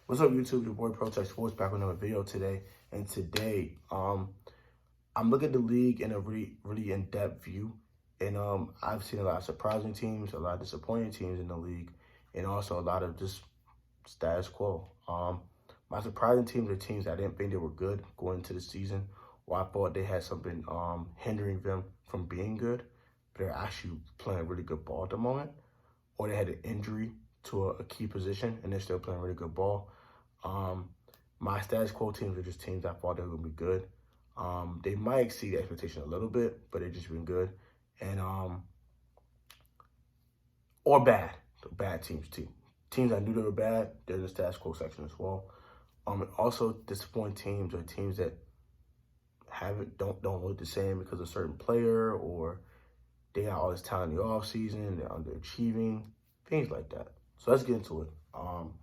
What's up, YouTube? Your boy Protect Sports back with another video today. And today, I'm looking at the league in a really in-depth view. And I've seen a lot of surprising teams, a lot of disappointing teams in the league, and also a lot of just status quo. My surprising teams are teams I didn't think they were good going into the season, or I thought they had something hindering them from being good, but they're actually playing really good ball at the moment, or they had an injury to a key position and they're still playing really good ball. Um, my status quo teams are just teams I thought they were going to be good. They might exceed the expectation a little bit, but they've just been good. And or bad. Bad teams too. Teams I knew they were bad, they're in the status quo section as well. And also disappointing teams are teams that don't look the same because of a certain player, or they got all this talent in the offseason, they're underachieving, things like that. So let's get into it.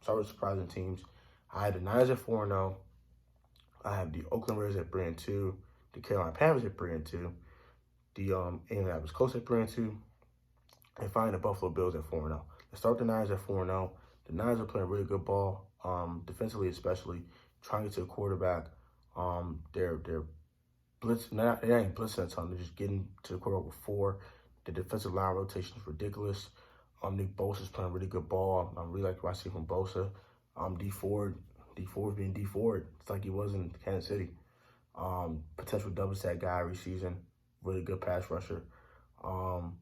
Start with surprising teams. I had the Niners at 4-0. I have the Oakland Raiders at 3-2. The Carolina Panthers at 3-2. The Indianapolis Colts at 3-2. And finally, the Buffalo Bills at 4-0. Let's start with the Niners at 4-0. The Niners are playing really good ball, defensively especially, trying to get to the quarterback. They're blitzing, they're not even blitzing a ton. They're just getting to the quarterback with 4. The defensive line rotation is ridiculous. Nick Bosa's playing really good ball. I really like what I see from Bosa. D Ford being D Ford. It's like he was in Kansas City. Potential double sack guy every season. Really good pass rusher. Got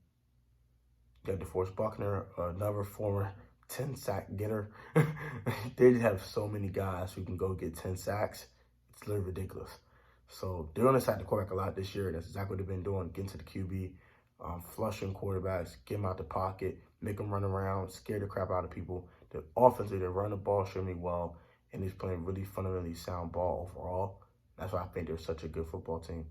DeForest Buckner, another former 10-sack getter. They just have so many guys who can go get 10 sacks. It's literally ridiculous. So they're going to attack the quarterback a lot this year. That's exactly what they've been doing. Getting to the QB, flushing quarterbacks, get them out the pocket, make them run around, scare the crap out of people. The offensively, they run the ball extremely well, and he's playing really fundamentally sound ball overall. That's why I think they're such a good football team.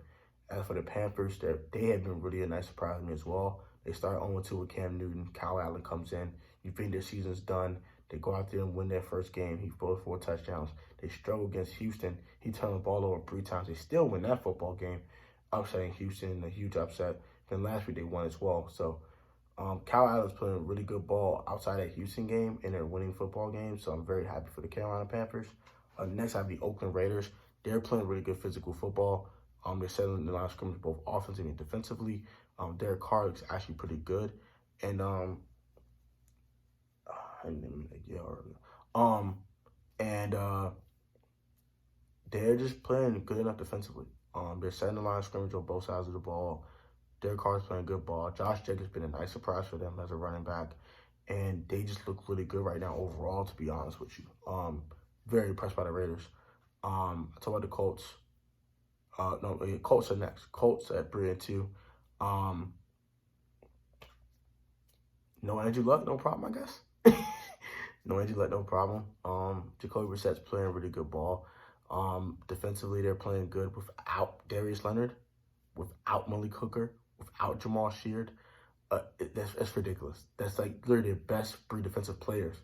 As for the Panthers, they have been really a nice surprise to me as well. They start 0-2 with Cam Newton. Kyle Allen comes in. You think their season's done. They go out there and win their first game. He throws 4 touchdowns. They struggle against Houston. He turned the ball over 3 times. They still win that football game, upsetting Houston, a huge upset. Then last week they won as well. So Kyle Allen's playing really good ball outside that Houston game, and they're winning football games. So I'm very happy for the Carolina Panthers. Next, I have the Oakland Raiders. They're playing really good physical football. They're settling the line of scrimmage both offensively and defensively. Derek Carr looks actually pretty good, and they're just playing good enough defensively. They're setting the line of scrimmage on both sides of the ball. Derek Carr's playing good ball. Josh Jacobs has been a nice surprise for them as a running back, and they just look really good right now overall, to be honest with you. Very impressed by the Raiders. I talk about the Colts. Colts are next. Colts at 3-2. No Andrew Luck, no problem, I guess. No Andrew Luck, no problem. Jacoby Brissett's playing really good ball. Defensively, they're playing good without Darius Leonard, without Malik Hooker, without Jamal Sheard. That's ridiculous. That's like literally their best 3 defensive players.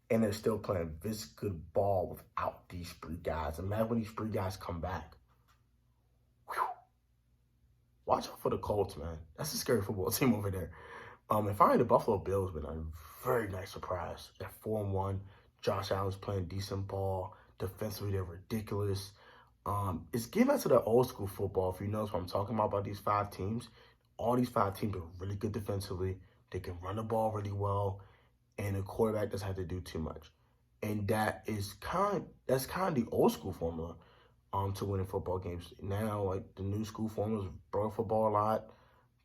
And they're still playing this good ball without these 3 guys. Imagine when these 3 guys come back. Whew. Watch out for the Colts, man. That's a scary football team over there. And finally, the Buffalo Bills been a very nice surprise. At 4-1, Josh Allen's playing decent ball. Defensively, they're ridiculous. It's getting back to the old school football. If you notice what I'm talking about these 5 teams, all these 5 teams are really good defensively. They can run the ball really well, and the quarterback doesn't have to do too much. And that's kind of the old school formula to winning football games. Now, like the new school formulas, throw football a lot,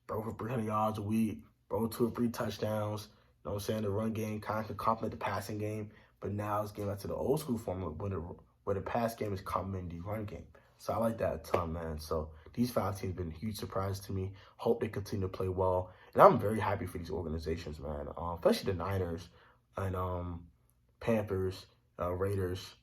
throw for 300 yards a week, throw 2 or 3 touchdowns. You know what I'm saying? The run game kind of can complement the passing game. But now it's getting back to the old school formula where the pass game is complementing the run game. So I like that a ton, man. So these 5 teams have been a huge surprise to me. Hope they continue to play well. And I'm very happy for these organizations, man. Especially the Niners and Panthers, Raiders,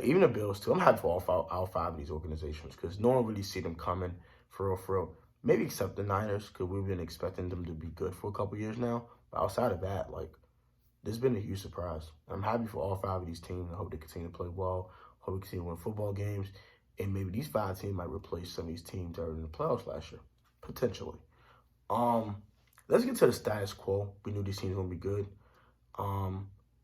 even the Bills, too. I'm happy for all 5 of these organizations because no one really see them coming for real. Maybe except the Niners, because we've been expecting them to be good for a couple years now. But outside of that, like, this has been a huge surprise. I'm happy for all 5 of these teams. I hope they continue to play well. Hope we continue to win football games. And maybe these 5 teams might replace some of these teams that were in the playoffs last year, potentially. Let's get to the status quo. We knew these teams were going to be good.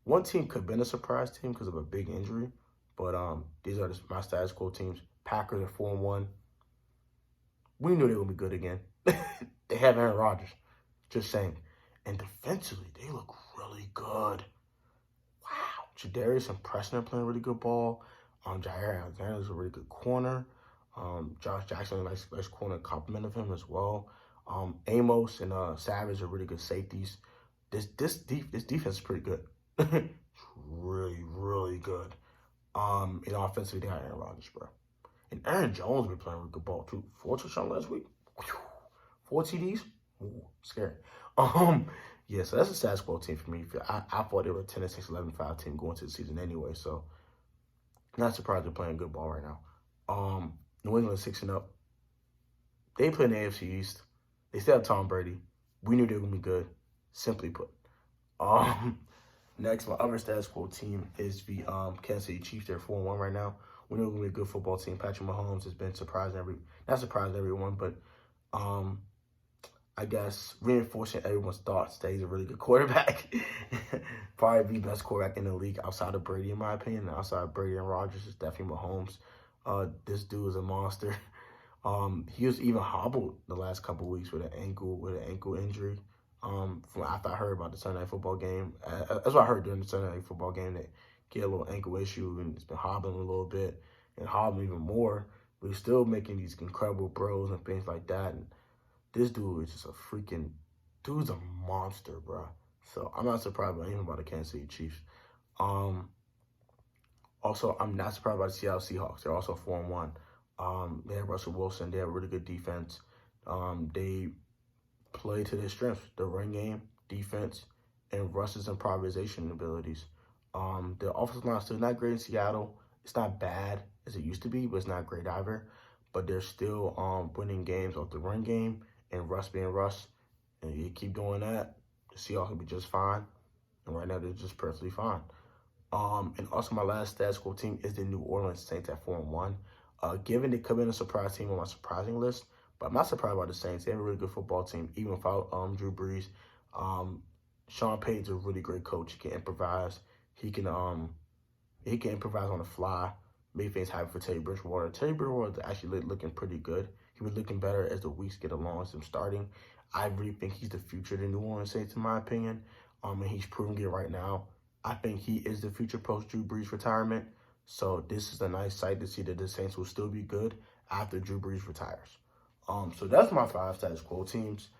One team could have been a surprise team because of a big injury, but these are my status quo teams. Packers are 4-1. We knew they would be good again. They have Aaron Rodgers. Just saying. And defensively, they look really good. Wow. Jadarius and Preston are playing really good ball. Jair Alexander is a really good corner. Josh Jackson, a nice corner compliment of him as well. Amos and Savage are really good safeties. This defense is pretty good. It's really, really good. And offensively, they got Aaron Rodgers, bro. And Aaron Jones been playing really good ball too. 4 touchdowns last week. 4 TDs. Ooh, scary. Yeah, so that's a status quo team for me. I thought they were a 10-6, 11-5 team going to the season anyway, so not surprised they're playing good ball right now. New England 6-0. They play in the AFC East. They still have Tom Brady. We knew they were gonna be good. Simply put. Next, my other status quo team is the Kansas City Chiefs. They're 4-1 right now. We know we're gonna be a good football team. Patrick Mahomes has been not surprising everyone, but I guess reinforcing everyone's thoughts that he's a really good quarterback. Probably the best quarterback in the league outside of Brady, in my opinion. Outside of Brady and Rodgers is definitely Mahomes. This dude is a monster. He was even hobbled the last couple of weeks with an ankle injury. From after I heard about the Sunday Night Football game, that's what I heard during the Sunday Night Football game, that he had a little ankle issue and it's been hobbling a little bit and hobbling even more. But he's still making these incredible throws and things like that. And this dude is just dude's a monster, bro. So I'm not surprised by anything about the Kansas City Chiefs. Also, I'm not surprised by the Seattle Seahawks. They're also 4-1. They have Russell Wilson. They have really good defense. They play to their strengths: the run game, defense, and Russ's improvisation abilities. The offensive line is still not great in Seattle. It's not bad as it used to be, but it's not great either. But they're still winning games off the run game and Russ being Russ. And you keep doing that, the Seahawks will be just fine. And right now, they're just perfectly fine. And also, my last status quo team is the New Orleans Saints at 4-1. Given they could have been a surprise team on my surprising list, but I'm not surprised by the Saints. They have a really good football team, even without Drew Brees. Sean Payton's a really great coach. He can improvise. He can improvise on the fly. Make things happen for Teddy Bridgewater. Teddy Bridgewater is actually looking pretty good. He was looking better as the weeks get along as him starting. I really think he's the future of the New Orleans Saints, in my opinion. And he's proving it right now. I think he is the future post-Drew Brees retirement. So this is a nice sight to see that the Saints will still be good after Drew Brees retires. So that's my 5 status quo teams.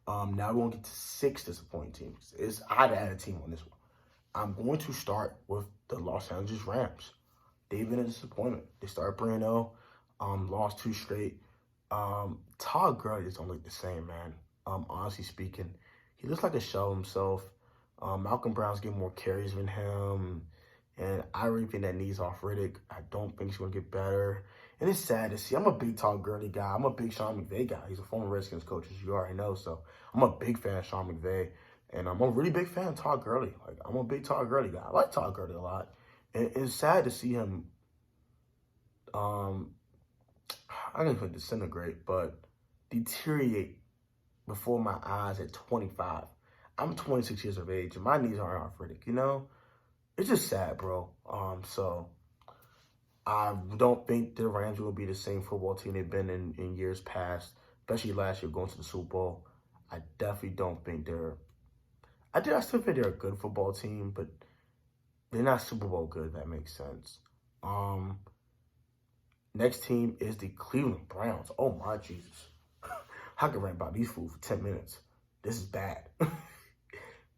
Now we're going to get to 6 disappointing teams. I had to add a team on this one. I'm going to start with the Los Angeles Rams. They've been a disappointment. They started 3-0, lost 2 straight. Todd Gurley just don't look the same, man. Honestly speaking, he looks like a shell of himself. Malcolm Brown's getting more carries than him. And I really think that knee's off Riddick. I don't think he's going to get better. And it's sad to see. I'm a big Todd Gurley guy. I'm a big Sean McVay guy. He's a former Redskins coach, as you already know. So I'm a big fan of Sean McVay. And I'm a really big fan of Todd Gurley. I'm a big Todd Gurley guy. I like Todd Gurley a lot. And it's sad to see him, I don't even disintegrate, but deteriorate before my eyes at 25. I'm 26 years of age, and my knees aren't arthritic, you know? It's just sad, bro. So I don't think the Rams will be the same football team they've been in years past, especially last year going to the Super Bowl. I definitely don't think I still think they're a good football team, but they're not Super Bowl good, if that makes sense. Next team is the Cleveland Browns. Oh, my Jesus. I can rant about these fools for 10 minutes. This is bad.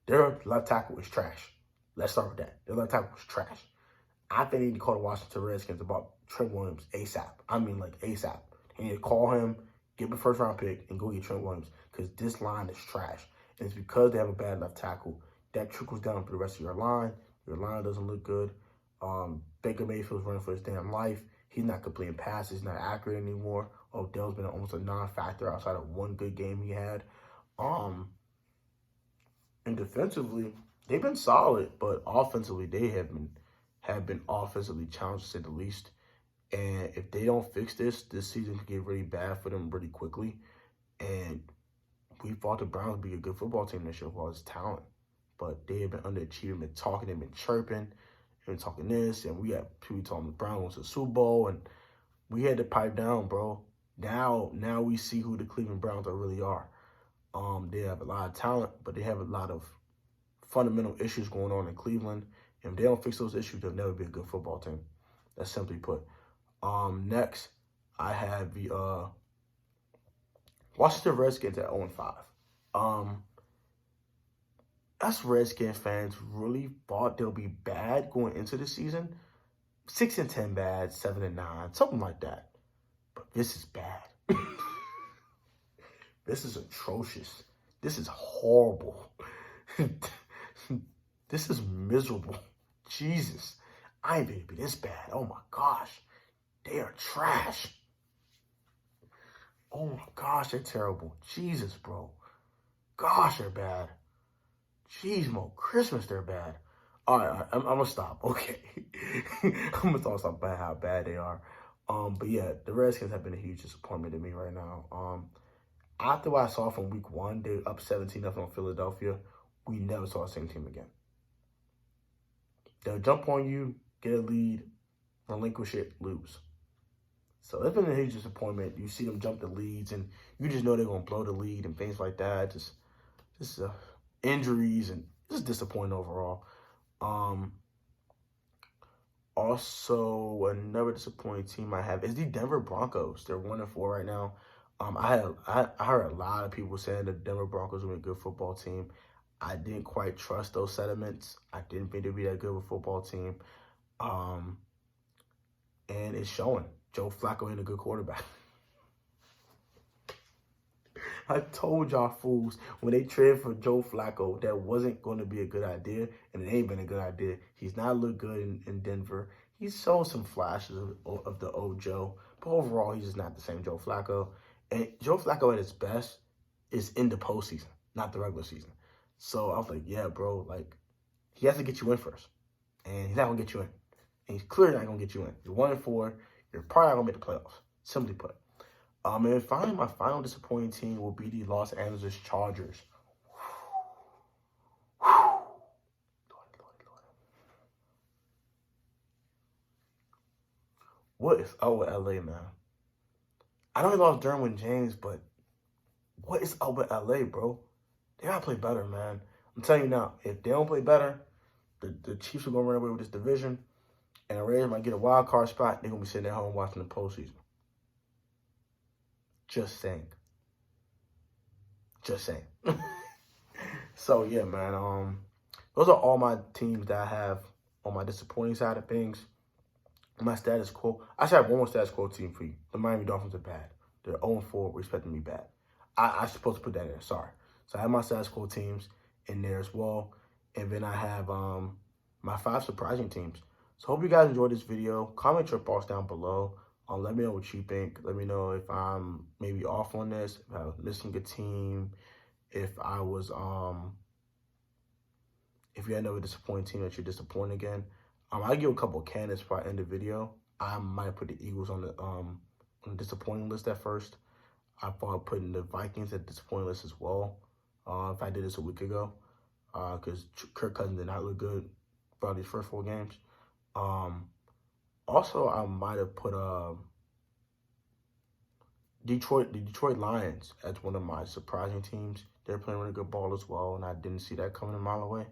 Their left tackle is trash. Let's start with that. Their left tackle is trash. I think they need to call the Washington Redskins about Trent Williams ASAP. I mean, like, ASAP. They need to call him, give him a first-round pick, and go get Trent Williams, because this line is trash. And it's because they have a bad left tackle. That trickles down for the rest of your line. Your line doesn't look good. Baker Mayfield's running for his damn life. He's not completing passes. He's not accurate anymore. Odell's been almost a non-factor outside of one good game he had. And defensively, they've been solid, but offensively, they have been offensively challenged, to say the least. And if they don't fix this season could get really bad for them really quickly. And we thought the Browns would be a good football team this year with all this talent. but they have been underachieving, been talking, they've been chirping, they've been talking this, and we had people talking the Browns to the Super Bowl, and we had to pipe down, bro. Now we see who the Cleveland Browns really are. They have a lot of talent, but they have a lot of fundamental issues going on in Cleveland. And if they don't fix those issues, they'll never be a good football team. That's simply put. Next, I have the Washington Redskins at 0-5. Us Redskins fans really thought they'll be bad going into the season. 6-10 bad, 7-9, something like that. But this is bad. This is atrocious. This is horrible. This is miserable. Jesus. I ain't gonna be this bad. Oh my gosh. They are trash. Oh my gosh, they're terrible. Jesus, bro. Gosh, they're bad. Jeez, Mo, Christmas, they're bad. All right, I'm gonna stop. Okay. I'm gonna talk about how bad they are. But yeah, the Redskins have been a huge disappointment to me right now. After what I saw from week 1, they up 17-0 on Philadelphia. We never saw the same team again. They'll jump on you, get a lead, relinquish it, lose. So it's been a huge disappointment. You see them jump the leads, and you just know they're going to blow the lead and things like that. Just injuries, and just disappointing overall. Also, another disappointing team I have is the Denver Broncos. They're 1-4 right now. I heard a lot of people saying the Denver Broncos were a good football team. I didn't quite trust those sentiments. I didn't think they'd be that good of a football team. And it's showing. Joe Flacco ain't a good quarterback. I told y'all fools when they traded for Joe Flacco that wasn't going to be a good idea, and it ain't been a good idea. He's not looked good in Denver. He's shown some flashes of the old Joe, but overall, he's just not the same Joe Flacco. And Joe Flacco at his best is in the postseason, not the regular season. So I was like, yeah, bro, like, he has to get you in first. And he's not going to get you in. And he's clearly not going to get you in. You're 1-4. You're probably not going to make the playoffs, simply put. And finally, my final disappointing team will be the Los Angeles Chargers. Lord. What is up with LA, man? I know they lost Derwin James, but what is up with LA, bro? They gotta play better, man. I'm telling you now, if they don't play better, the Chiefs are gonna run away with this division, and the Raiders might get a wild card spot. They're gonna be sitting at home watching the postseason. Just saying. So yeah, man. Those are all my teams that I have on my disappointing side of things. My status quo. I should have one more status quo team for you. The Miami Dolphins are bad. They're 0-4. We're expecting to be bad. I supposed to put that in there. Sorry. So I have my status quo teams in there as well. And then I have my 5 surprising teams. So hope you guys enjoyed this video. Comment your thoughts down below. Let me know what you think. Let me know if I'm maybe off on this, if I was missing a team, if I was if you had another disappointing team that you're disappointed again. I'll give a couple of candidates before I end the video. I might put the Eagles on the disappointing list at first. I thought of putting the Vikings at the disappointing list as well. If I did this a week ago, because Kirk Cousins did not look good throughout these first 4 games. Also, I might have put the Detroit Lions as one of my surprising teams. They're playing really good ball as well, and I didn't see that coming a mile away.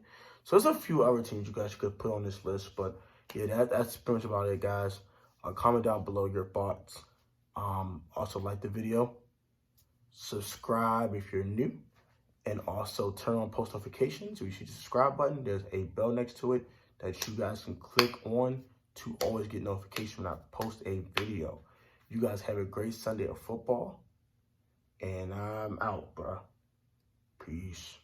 So there's a few other teams you guys could put on this list, but yeah, that's pretty much about it, guys. Comment down below your thoughts. Also, like the video, subscribe if you're new, and also turn on post notifications. So you see the subscribe button. There's a bell next to it that you guys can click on to always get notification when I post a video. You guys have a great Sunday of football, and I'm out, bro. Peace.